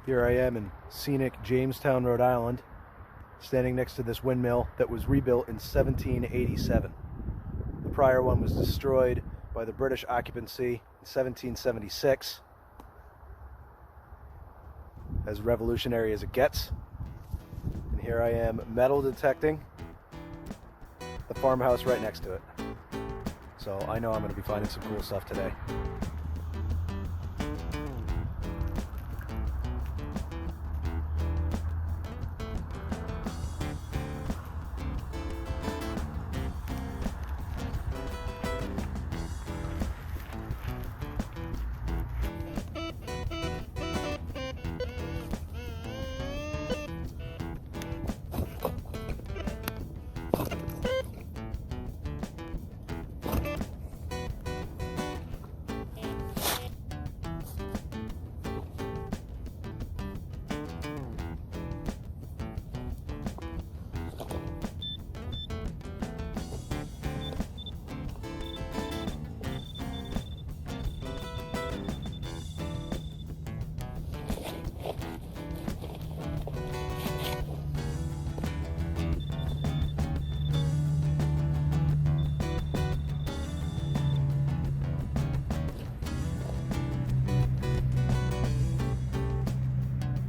Here I am in scenic Jamestown, Rhode Island, standing next to this windmill that was rebuilt in 1787. The prior one was destroyed by the British occupancy in 1776. As revolutionary as it gets. And here I am metal detecting the farmhouse right next to it. So I know I'm going to be finding some cool stuff today.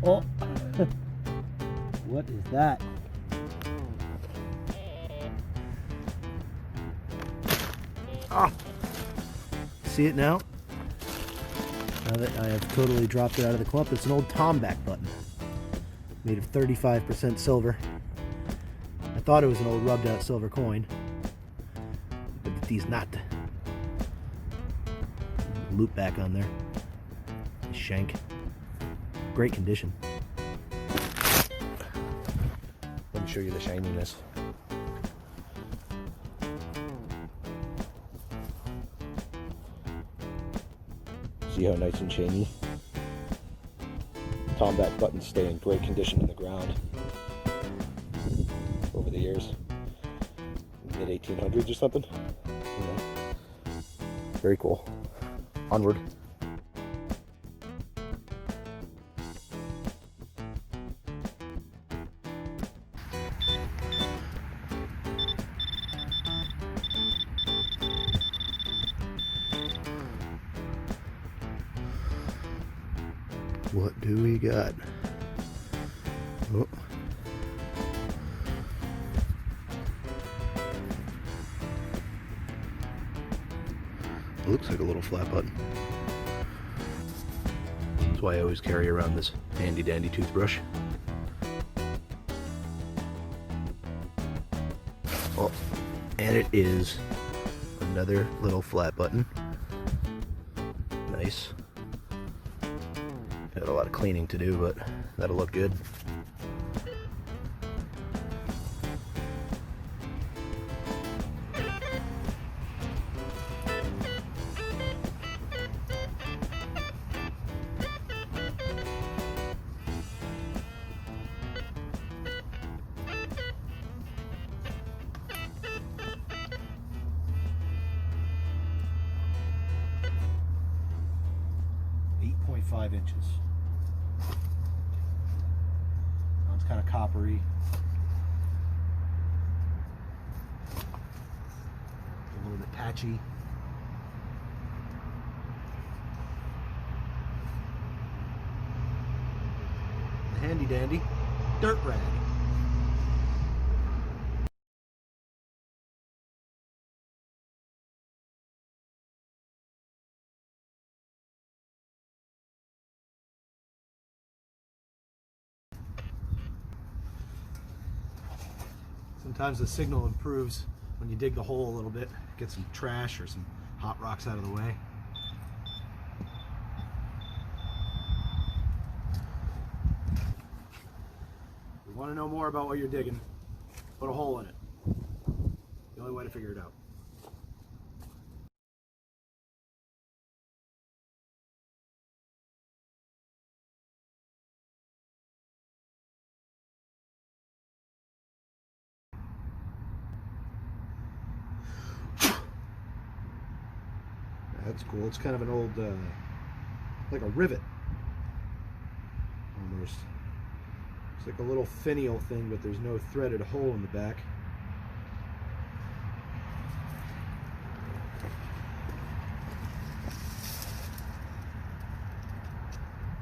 Oh, what is that? Ah, see it now? Now that I have totally dropped it out of the clump, it's an old Tomback button, made of 35% silver. I thought it was an old rubbed out silver coin, but it is not. Loop back on there. Shank. Great condition. Let me show you the shininess. See how nice and shiny? Tomback buttons stay in great condition in the ground over the years. Mid 1800s or something. You know. Very cool. Onward. What do we got? Oh. Looks like a little flat button. That's why I always carry around this handy dandy toothbrush. Oh, and it is another little flat button. Nice. Got a lot of cleaning to do, but that'll look good. .5 inches. It's kind of coppery. A little bit patchy. The handy dandy dirt rag. Sometimes the signal improves when you dig the hole a little bit, get some trash or some hot rocks out of the way. If you want to know more about what you're digging, put a hole in it. The only way to figure it out. That's cool. It's kind of an old, like a rivet, almost. first. It's like a little finial thing, but there's no threaded hole in the back.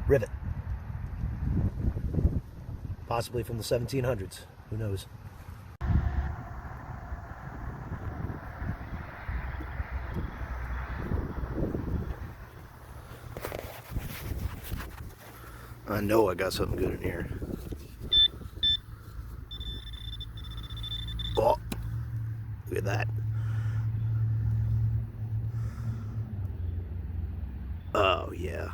Rivet. Possibly from the 1700s. Who knows? I know I got something good in here. Oh, look at that. Oh, yeah.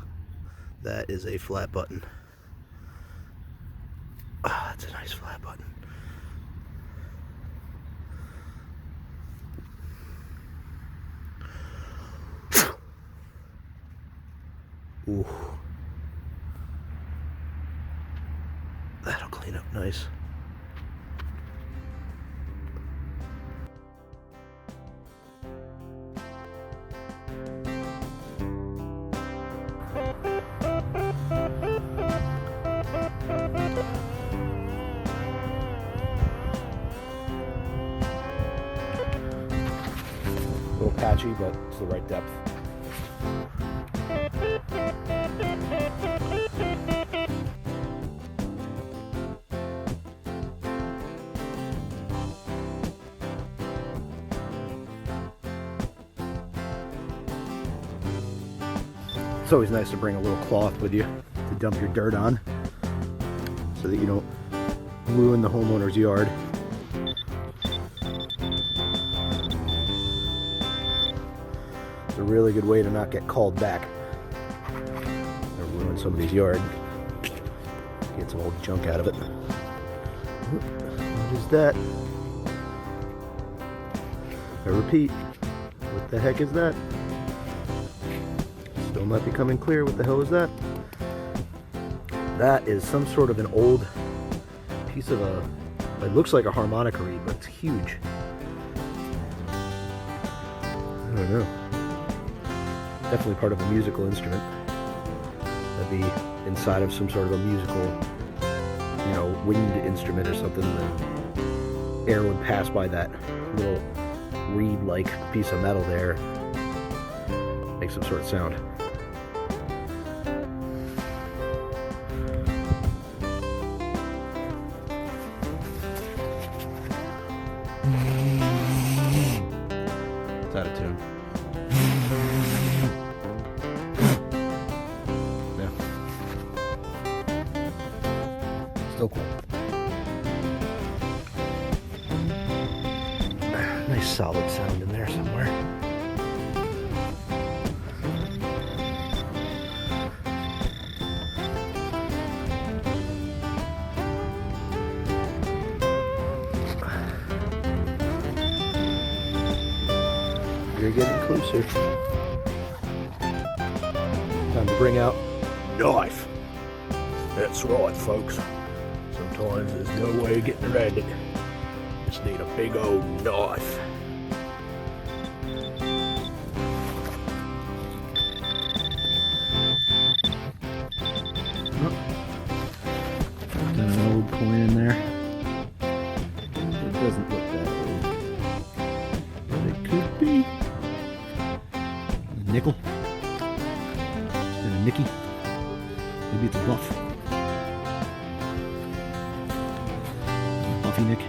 That is a flat button. Ah, that's a nice flat button. Ooh. That'll clean up nice. A little patchy, but it's the right depth. It's always nice to bring a little cloth with you to dump your dirt on so that you don't ruin the homeowner's yard. It's a really good way to not get called back or ruin somebody's yard. Get some old junk out of it. What is that? I repeat, what the heck is that? Still not becoming clear. What the hell is that? That is some sort of an old piece of it looks like a harmonica reed, but it's huge. I don't know. Definitely part of a musical instrument. That'd be inside of some sort of a musical, you know, wind instrument or something. The air would pass by that little reed-like piece of metal there, make some sort of sound. It's out of tune. Yeah. Still cool. Nice solid sound in there somewhere. You're getting closer. Time to bring out knife. That's right, folks. Sometimes there's no way of getting around it. Just need a big old knife. Got an old coin in there. It doesn't look that old, but it could be. A nickel and a Nicky. Maybe it's a buff. Buffy Nick.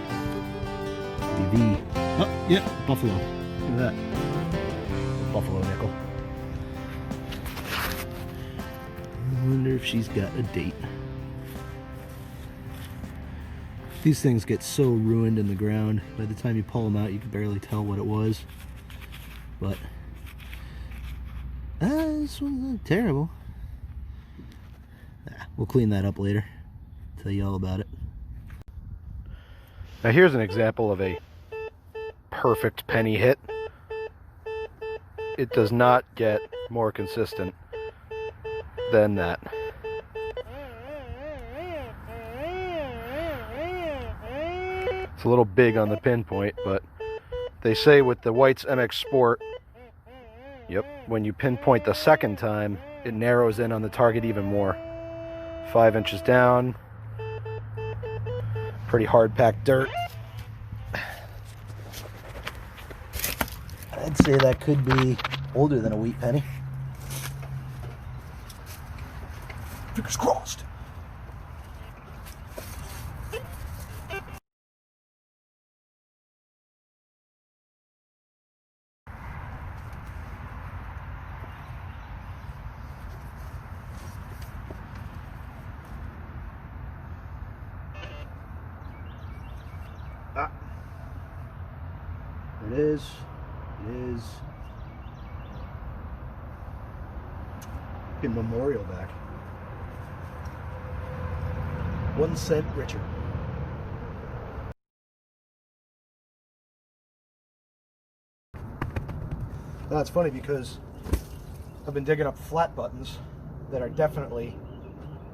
Maybe the. Oh, yeah, buffalo. Look at that. Buffalo nickel. I wonder if she's got a date. These things get so ruined in the ground. By the time you pull them out, you can barely tell what it was. But this one's not terrible. We'll clean that up later. Tell you all about it. Now here's an example of a perfect penny hit. It does not get more consistent than that. It's a little big on the pinpoint, but they say with the White's MX Sport, yep, when you pinpoint the second time, it narrows in on the target even more. 5 inches down. Pretty hard packed dirt. I'd say that could be older than a wheat penny. Fingers crossed. Ah. There it is. It is. In memorial back. 1 cent richer. Now it's funny because I've been digging up flat buttons that are definitely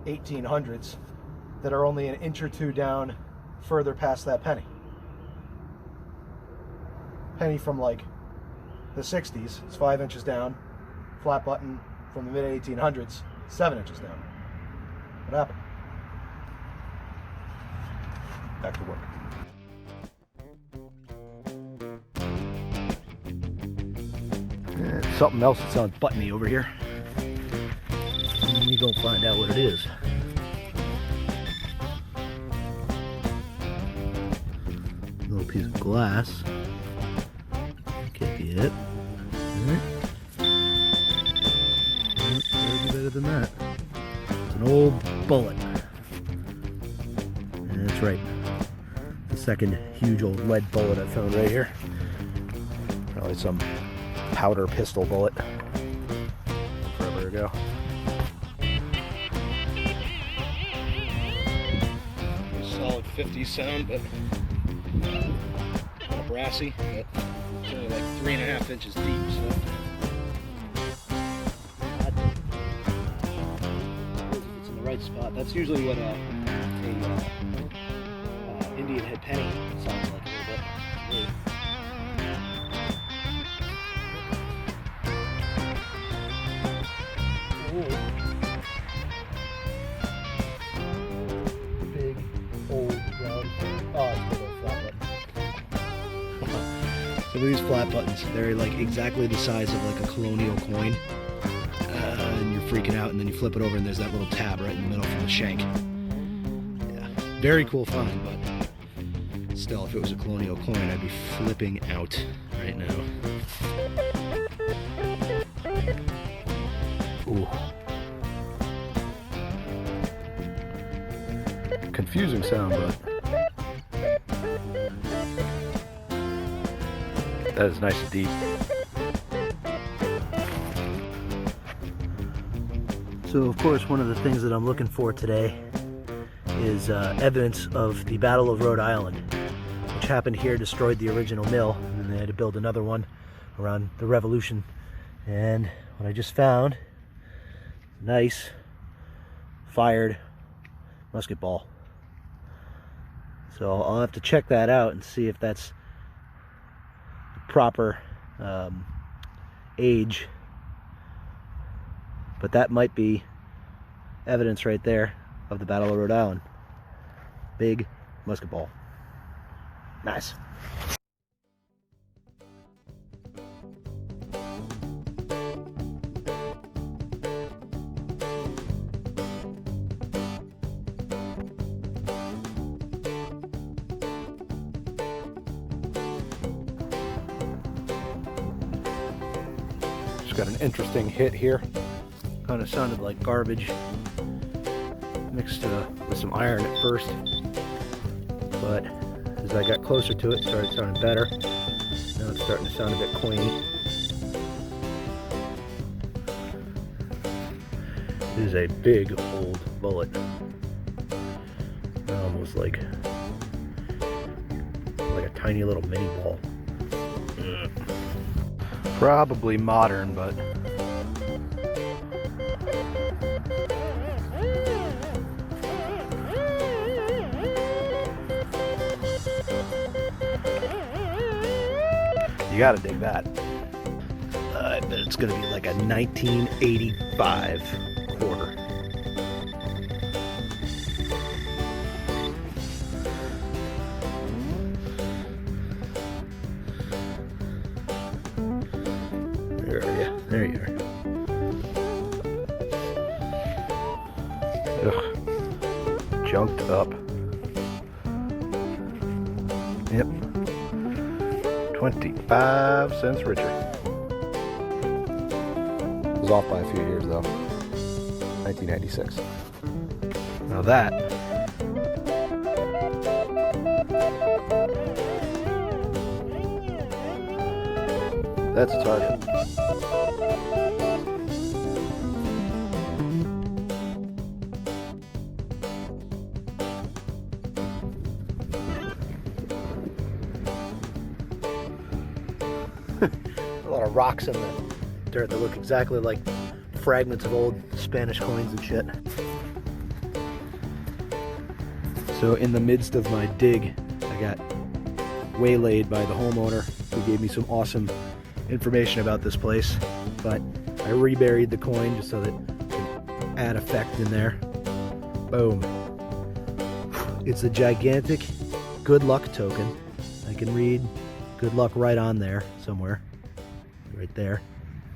1800s that are only an inch or two down further past that penny. Penny from like the 60s, it's 5 inches down. Flat button from the mid 1800s, 7 inches down. What happened? Back to work. Something else that sounds buttony over here. Let me go find out what it is. A little piece of glass. Can't be it. Better be better than that. It's an old bullet. And that's right. The second huge old lead bullet I found right here. Probably some powder pistol bullet. Forever ago. Solid 50 sound, but kind of brassy. But it's only like 3.5 inches deep, so. It's in the right spot. That's usually what a Indian head penny sounds like a little bit. Really. Big, old, round. Oh, it's a little flat button. So these flat buttons, they're like exactly the size of like a Colonial coin. And you're freaking out, and then you flip it over, and there's that little tab right in the middle from the shank. Yeah, very cool find, but still, if it was a Colonial coin, I'd be flipping out right now. Ooh. Confusing sound, but that is nice and deep. So, of course, one of the things that I'm looking for today is evidence of the Battle of Rhode Island, which happened here, destroyed the original mill, and then they had to build another one around the Revolution. And what I just found, nice fired musket ball. So I'll have to check that out and see if that's proper age. But that might be evidence right there of the Battle of Rhode Island. Big musket ball. Nice. Just got an interesting hit here. Kind of sounded like garbage mixed with some iron at first, but as I got closer to it, it started sounding better. Now it's starting to sound a bit coiny. This is a big old bullet, almost like a tiny little mini ball. Probably modern, but you gotta dig that. I bet it's gonna be like a 1985 quarter. There you are. Ugh. Junked up. Yep. 25 cents richer. It was off by a few years though. 1996. Now that's a target. A lot of rocks in the dirt that look exactly like fragments of old Spanish coins and shit. So in the midst of my dig, I got waylaid by the homeowner who gave me some awesome information about this place, but I reburied the coin just so that it could add effect in there. Boom. It's a gigantic good luck token. I can read good luck right on there somewhere. Right there.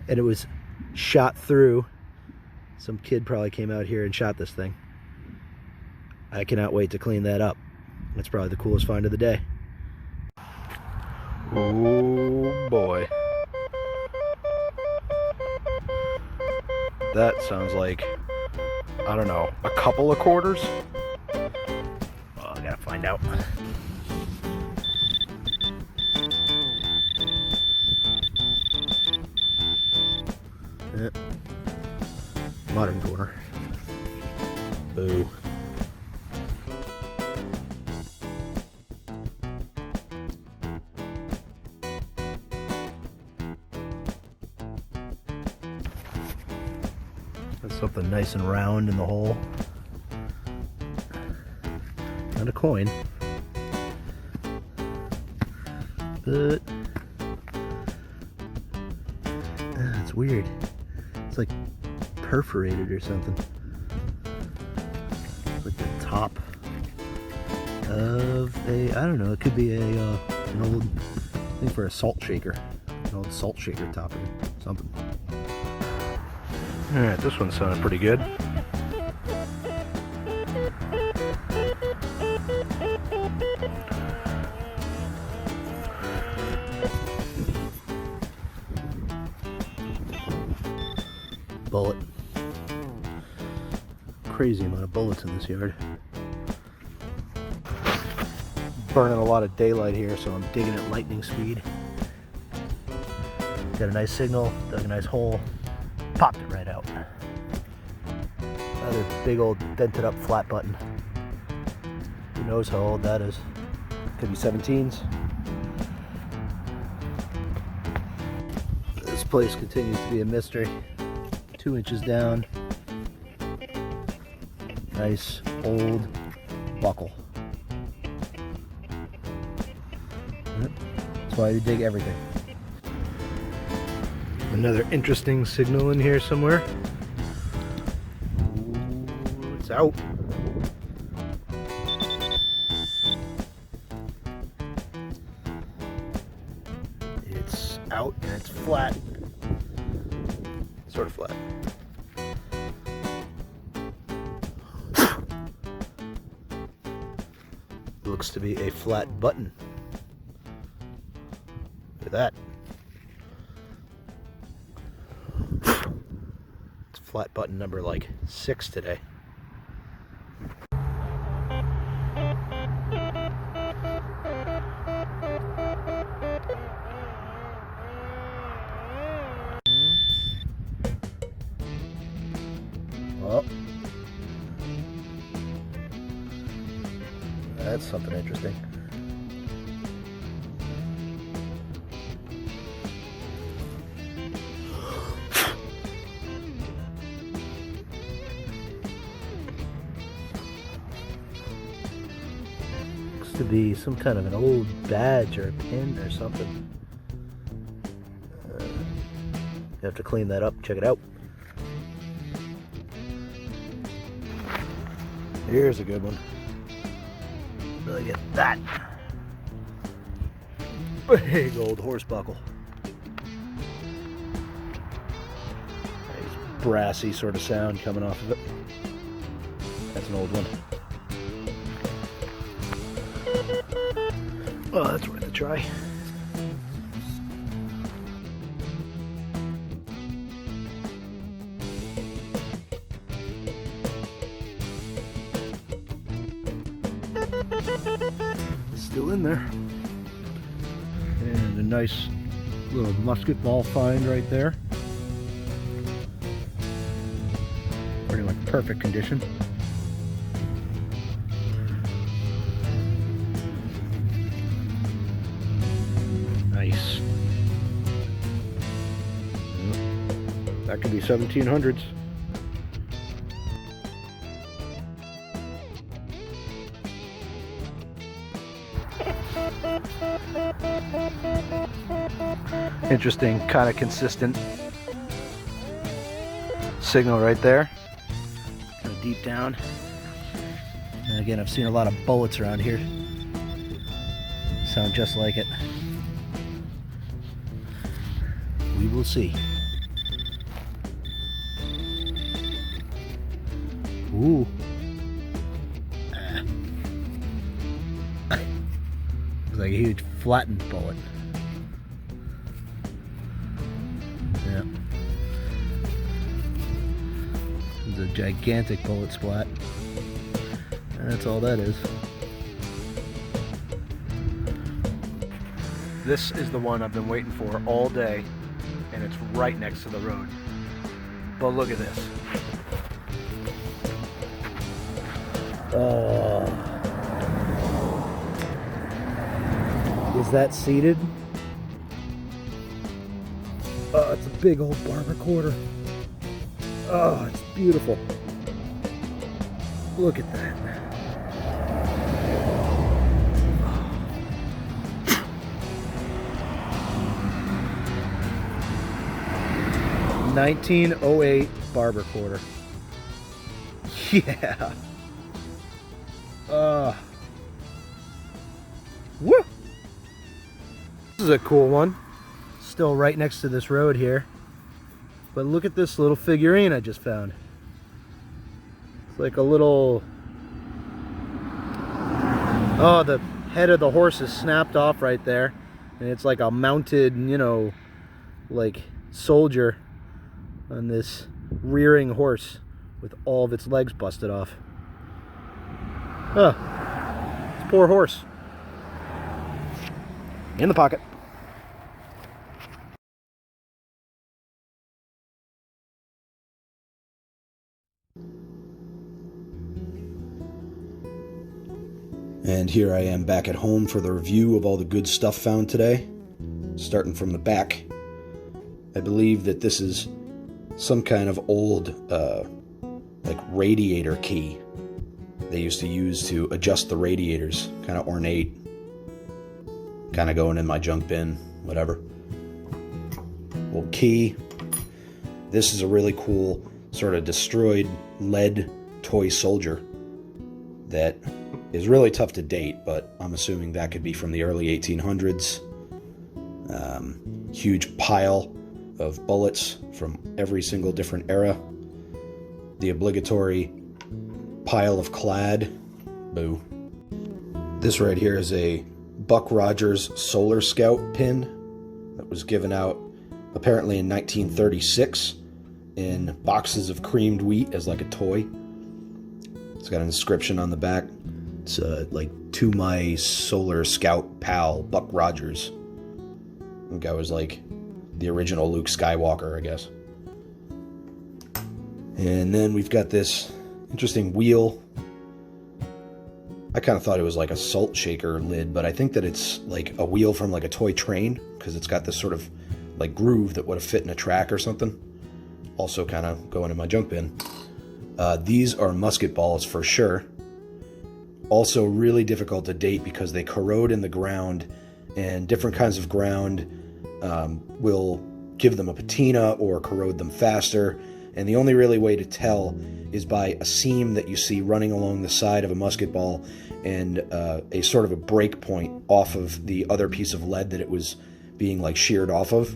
And it was shot through. Some kid probably came out here and shot this thing. I cannot wait to clean that up. That's probably the coolest find of the day. Oh boy. That sounds like, I don't know, a couple of quarters? Oh, I gotta find out. Modern quarter. Boo. That's something nice and round in the hole. Not a coin, but it's weird. It's like perforated or something. It's like the top of a, I don't know, it could be a an old thing for a salt shaker, an old salt shaker top or something. All right, this one sounded pretty good. Bullet. Crazy amount of bullets in this yard. Burning a lot of daylight here, so I'm digging at lightning speed. Got a nice signal, dug a nice hole, popped it right out. Another big old dented up flat button. Who knows how old that is? Could be 17s. This place continues to be a mystery. 2 inches down. Nice old buckle. Yep. That's why we dig everything. Another interesting signal in here somewhere. Ooh, it's out. It's out and it's flat. Sort of flat. Looks to be a flat button. Look at that. It's flat button number like 6 today. Well, that's something interesting. Looks to be some kind of an old badge or a pin or something. You have to clean that up, check it out. Here's a good one. Look at that. Big old horse buckle. brassy sort of sound coming off of it. That's an old one. Oh, that's worth a try. Still in there. And a nice little musket ball find right there. Pretty much perfect condition. Nice. That could be 1700s. Interesting, kind of consistent signal right there. Kind of deep down. And again, I've seen a lot of bullets around here. Sound just like it. We will see. Ooh. Looks like a huge flattened bullet. Yeah. It's a gigantic bullet splat. And that's all that is. This is the one I've been waiting for all day, and it's right next to the road. But look at this. Is that seeded? Oh, it's a big old Barber quarter. Oh, it's beautiful. Look at that. 1908 Barber quarter. Yeah. Woo! This is a cool one. Still right next to this road here. But look at this little figurine I just found. It's like a little... Oh, the head of the horse is snapped off right there. And it's like a mounted, you know, like soldier on this rearing horse with all of its legs busted off. Oh, it's a poor horse. In the pocket. And here I am back at home for the review of all the good stuff found today. Starting from the back, I believe that this is some kind of old, like radiator key they used to use to adjust the radiators. Kind of ornate. Kind of going in my junk bin, whatever. Old key. This is a really cool sort of destroyed lead toy soldier that is really tough to date, but I'm assuming that could be from the early 1800s. Huge pile of bullets from every single different era. The obligatory pile of clad. Boo. This right here is a Buck Rogers Solar Scout pin that was given out apparently in 1936 in boxes of creamed wheat as like a toy. It's got an inscription on the back. It's like, to my Solar Scout pal, Buck Rogers. I think I was like the original Luke Skywalker, I guess. And then we've got this interesting wheel. I kind of thought it was like a salt shaker lid, but I think that it's like a wheel from like a toy train, because it's got this sort of like groove that would have fit in a track or something. Also kind of going in my junk bin. These are musket balls for sure. Also really difficult to date because they corrode in the ground, and different kinds of ground will give them a patina or corrode them faster. And the only really way to tell is by a seam that you see running along the side of a musket ball and a sort of a break point off of the other piece of lead that it was being like sheared off of.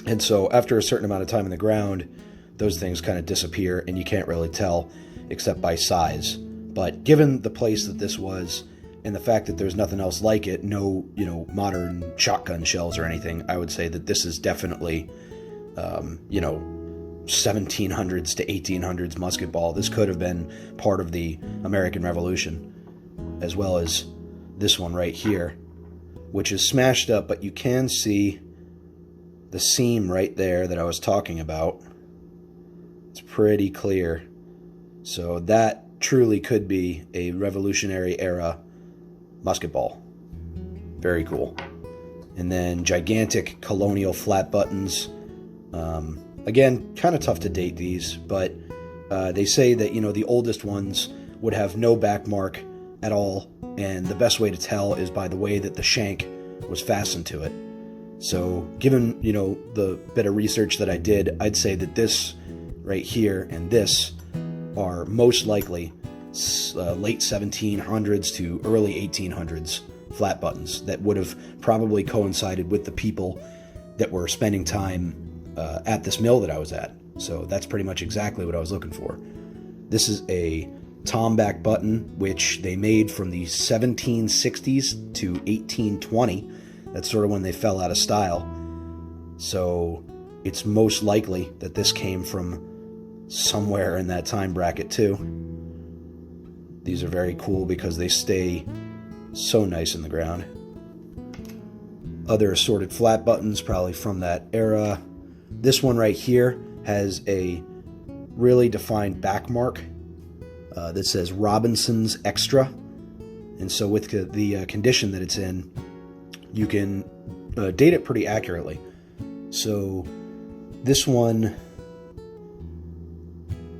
And so after a certain amount of time in the ground, those things kind of disappear and you can't really tell except by size. But given the place that this was and the fact that there's nothing else like it, no, modern shotgun shells or anything, I would say that this is definitely, 1700s to 1800s musket ball. This could have been part of the American Revolution, as well as this one right here, which is smashed up, but you can see the seam right there that I was talking about. It's pretty clear. So that truly could be a Revolutionary era musket ball. Very cool. And then gigantic Colonial flat buttons. Again, kind of tough to date these, but they say that, the oldest ones would have no back mark at all, and the best way to tell is by the way that the shank was fastened to it. So given, the bit of research that I did, I'd say that this right here and this are most likely late 1700s to early 1800s flat buttons that would have probably coincided with the people that were spending time at this mill that I was at. So that's pretty much exactly what I was looking for. This is a tomback button, which they made from the 1760s to 1820. That's sort of when they fell out of style. So it's most likely that this came from somewhere in that time bracket too. These are very cool because they stay so nice in the ground. Other assorted flat buttons, probably from that era. This one right here has a really defined back mark that says Robinson's Extra. And so with the condition that it's in, you can date it pretty accurately. So this one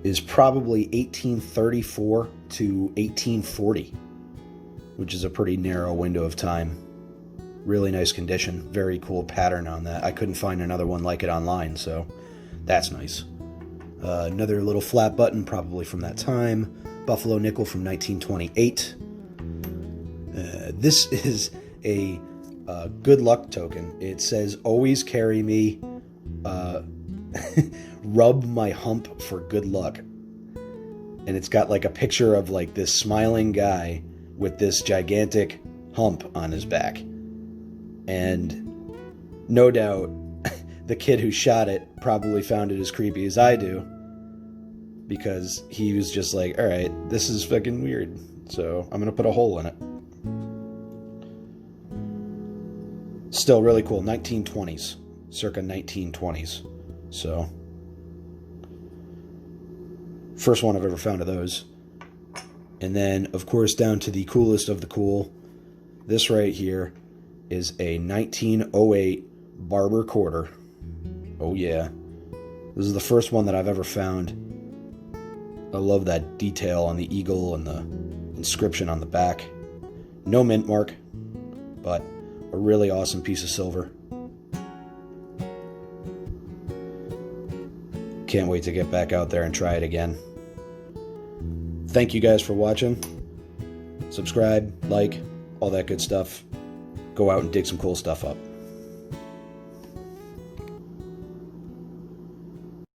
is probably 1834 to 1840, which is a pretty narrow window of time. Really nice condition. Very cool pattern on that. I couldn't find another one like it online, so that's nice. Another little flat button, probably from that time. Buffalo nickel from 1928. This is a good luck token. It says, "Always carry me, rub my hump for good luck." And it's got like a picture of like this smiling guy with this gigantic hump on his back. And no doubt the kid who shot it probably found it as creepy as I do, because he was just like, all right, this is fucking weird, so I'm going to put a hole in it. Still really cool. 1920s. Circa 1920s. So, first one I've ever found of those. And then, of course, down to the coolest of the cool. This right here is a 1908 Barber quarter. Oh yeah. This is the first one that I've ever found. I love that detail on the eagle and the inscription on the back. No mint mark, but a really awesome piece of silver. Can't wait to get back out there and try it again. Thank you guys for watching. Subscribe, like, all that good stuff. Go out and dig some cool stuff up.